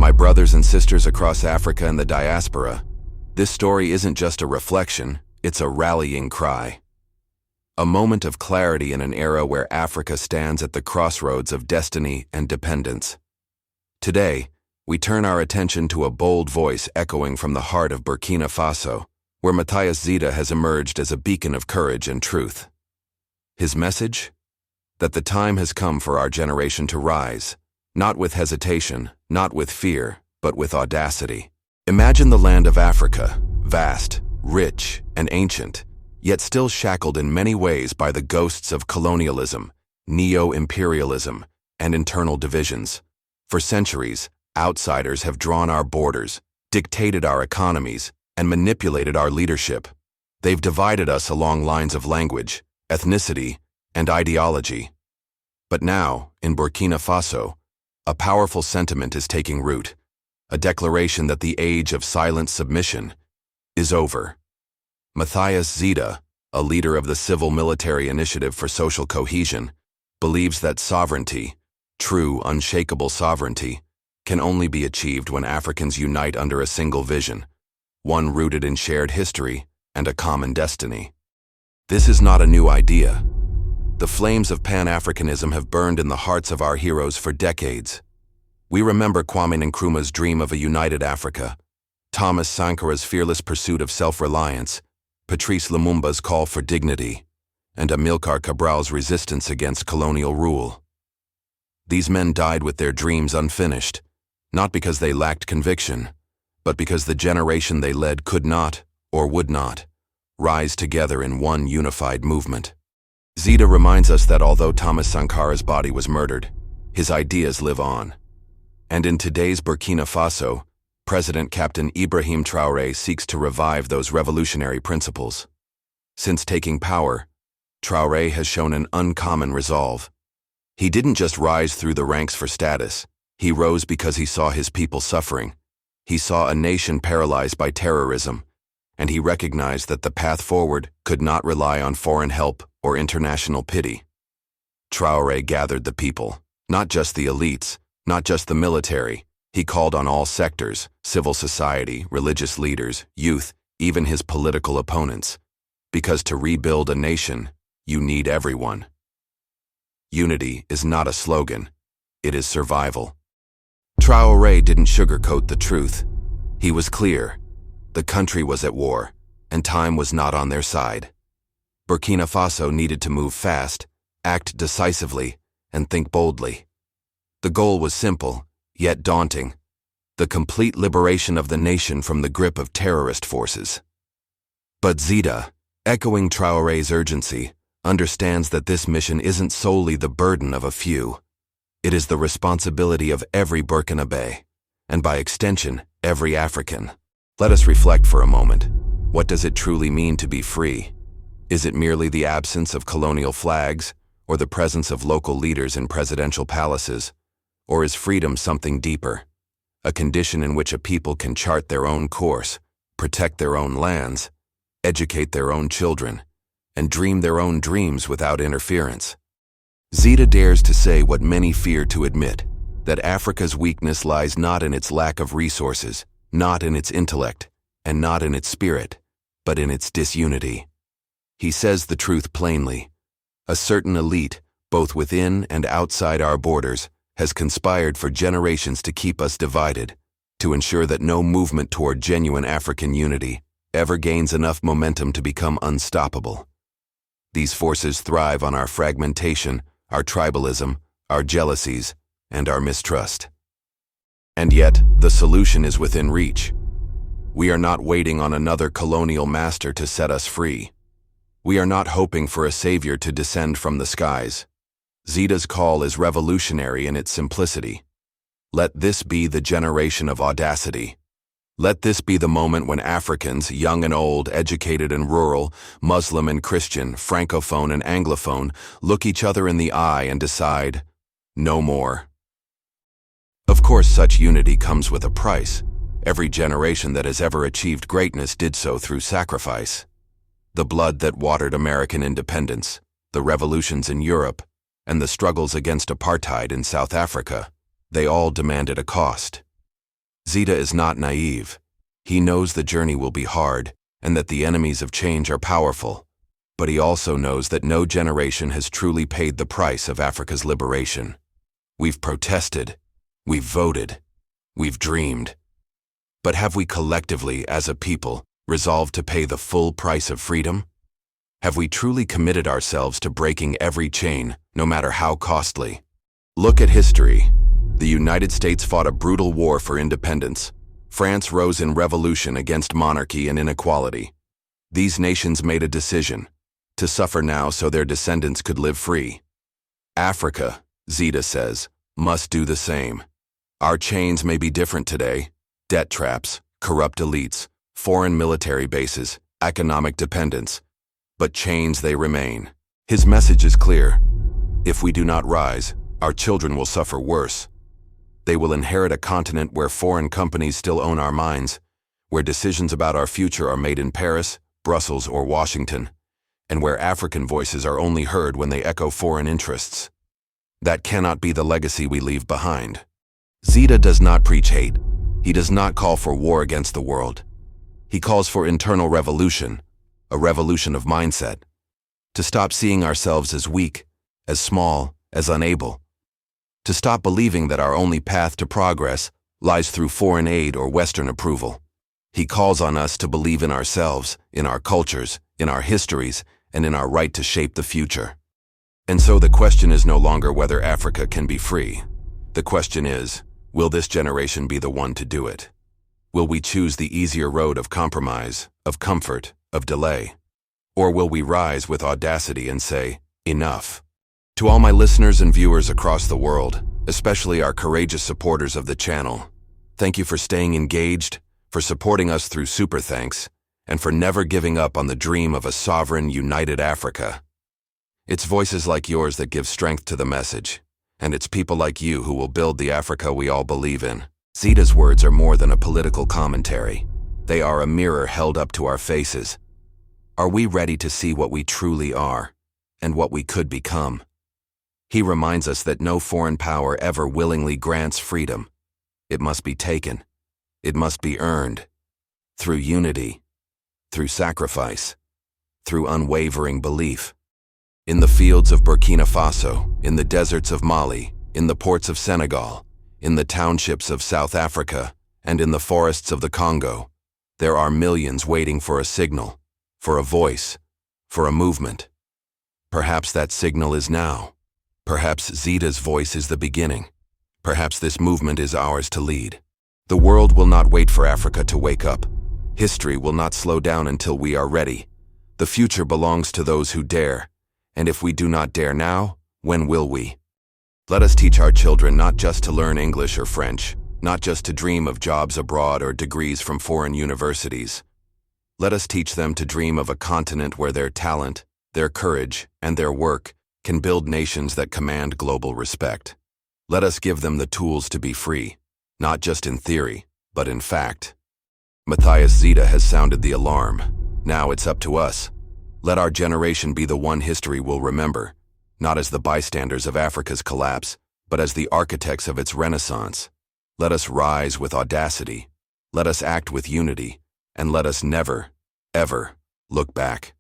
my brothers and sisters across Africa and the diaspora, this story isn't just a reflection, it's a rallying cry. A moment of clarity in an era where Africa stands at the crossroads of destiny and dependence. Today, we turn our attention to a bold voice echoing from the heart of Burkina Faso, where Mathias Zida has emerged as a beacon of courage and truth. His message? That the time has come for our generation to rise, not with hesitation, not with fear, but with audacity. Imagine the land of Africa, vast, rich, and ancient, yet still shackled in many ways by the ghosts of colonialism, neo-imperialism, and internal divisions. For centuries, outsiders have drawn our borders, dictated our economies, and manipulated our leadership. They've divided us along lines of language, ethnicity, and ideology. But now, in Burkina Faso, a powerful sentiment is taking root, a declaration that the age of silent submission is over. Mathias Zida, a leader of the Civil-Military Initiative for Social Cohesion, believes that sovereignty, true, unshakable sovereignty, can only be achieved when Africans unite under a single vision, one rooted in shared history and a common destiny. This is not a new idea. The flames of Pan-Africanism have burned in the hearts of our heroes for decades. We remember Kwame Nkrumah's dream of a united Africa, Thomas Sankara's fearless pursuit of self-reliance, Patrice Lumumba's call for dignity, and Amilcar Cabral's resistance against colonial rule. These men died with their dreams unfinished, not because they lacked conviction, but because the generation they led could not, or would not, rise together in one unified movement. Zida reminds us that although Thomas Sankara's body was murdered, his ideas live on. And in today's Burkina Faso, President Captain Ibrahim Traoré seeks to revive those revolutionary principles. Since taking power, Traoré has shown an uncommon resolve. He didn't just rise through the ranks for status, he rose because he saw his people suffering. He saw a nation paralyzed by terrorism, and he recognized that the path forward could not rely on foreign help or international pity. Traoré gathered the people, not just the elites, not just the military. He called on all sectors, civil society, religious leaders, youth, even his political opponents. Because to rebuild a nation, you need everyone. Unity is not a slogan, it is survival. Traoré didn't sugarcoat the truth. He was clear. The country was at war, and time was not on their side. Burkina Faso needed to move fast, act decisively, and think boldly. The goal was simple, yet daunting: the complete liberation of the nation from the grip of terrorist forces. But Zida, echoing Traoré's urgency, understands that this mission isn't solely the burden of a few. It is the responsibility of every Burkinabe, and by extension, every African. Let us reflect for a moment. What does it truly mean to be free? Is it merely the absence of colonial flags, or the presence of local leaders in presidential palaces? Or is freedom something deeper? A condition in which a people can chart their own course, protect their own lands, educate their own children, and dream their own dreams without interference. Zida dares to say what many fear to admit, that Africa's weakness lies not in its lack of resources, not in its intellect, and not in its spirit, but in its disunity. He says the truth plainly. A certain elite, both within and outside our borders, has conspired for generations to keep us divided, to ensure that no movement toward genuine African unity ever gains enough momentum to become unstoppable. These forces thrive on our fragmentation, our tribalism, our jealousies, and our mistrust. And yet, the solution is within reach. We are not waiting on another colonial master to set us free. We are not hoping for a savior to descend from the skies. Zida's call is revolutionary in its simplicity. Let this be the generation of audacity. Let this be the moment when Africans, young and old, educated and rural, Muslim and Christian, Francophone and Anglophone, look each other in the eye and decide, no more. Of course, such unity comes with a price. Every generation that has ever achieved greatness did so through sacrifice. The blood that watered American independence, the revolutions in Europe, and the struggles against apartheid in South Africa, they all demanded a cost. Zida is not naive. He knows the journey will be hard and that the enemies of change are powerful. But he also knows that no generation has truly paid the price of Africa's liberation. We've protested, we've voted, we've dreamed. But have we collectively, as a people, resolved to pay the full price of freedom? Have we truly committed ourselves to breaking every chain, no matter how costly? Look at history. The United States fought a brutal war for independence. France rose in revolution against monarchy and inequality. These nations made a decision to suffer now so their descendants could live free. Africa, Zida says, must do the same. Our chains may be different today: debt traps, corrupt elites, foreign military bases, economic dependence. But chains they remain. His message is clear. If we do not rise, our children will suffer worse. They will inherit a continent where foreign companies still own our minds, where decisions about our future are made in Paris, Brussels, or Washington, and where African voices are only heard when they echo foreign interests. That cannot be the legacy we leave behind. Zida does not preach hate. He does not call for war against the world. He calls for internal revolution, a revolution of mindset, to stop seeing ourselves as weak, as small, as unable, to stop believing that our only path to progress lies through foreign aid or Western approval. He calls on us to believe in ourselves, in our cultures, in our histories, and in our right to shape the future. And so the question is no longer whether Africa can be free. The question is, will this generation be the one to do it? Will we choose the easier road of compromise, of comfort, of delay? Or will we rise with audacity and say, enough? To all my listeners and viewers across the world, especially our courageous supporters of the channel, thank you for staying engaged, for supporting us through Super Thanks, and for never giving up on the dream of a sovereign, united Africa. It's voices like yours that give strength to the message, and it's people like you who will build the Africa we all believe in. Zida's words are more than a political commentary. They are a mirror held up to our faces. Are we ready to see what we truly are, and what we could become? He reminds us that no foreign power ever willingly grants freedom. It must be taken. It must be earned. Through unity, through sacrifice, through unwavering belief. In the fields of Burkina Faso, in the deserts of Mali, in the ports of Senegal, in the townships of South Africa, and in the forests of the Congo, there are millions waiting for a signal, for a voice, for a movement. Perhaps that signal is now. Perhaps Zida's voice is the beginning. Perhaps this movement is ours to lead. The world will not wait for Africa to wake up. History will not slow down until we are ready. The future belongs to those who dare. And if we do not dare now, when will we? Let us teach our children not just to learn English or French, not just to dream of jobs abroad or degrees from foreign universities. Let us teach them to dream of a continent where their talent, their courage, and their work can build nations that command global respect. Let us give them the tools to be free, not just in theory, but in fact. Mathias Zida has sounded the alarm. Now it's up to us. Let our generation be the one history will remember, not as the bystanders of Africa's collapse, but as the architects of its renaissance. Let us rise with audacity. Let us act with unity. And let us never, ever look back.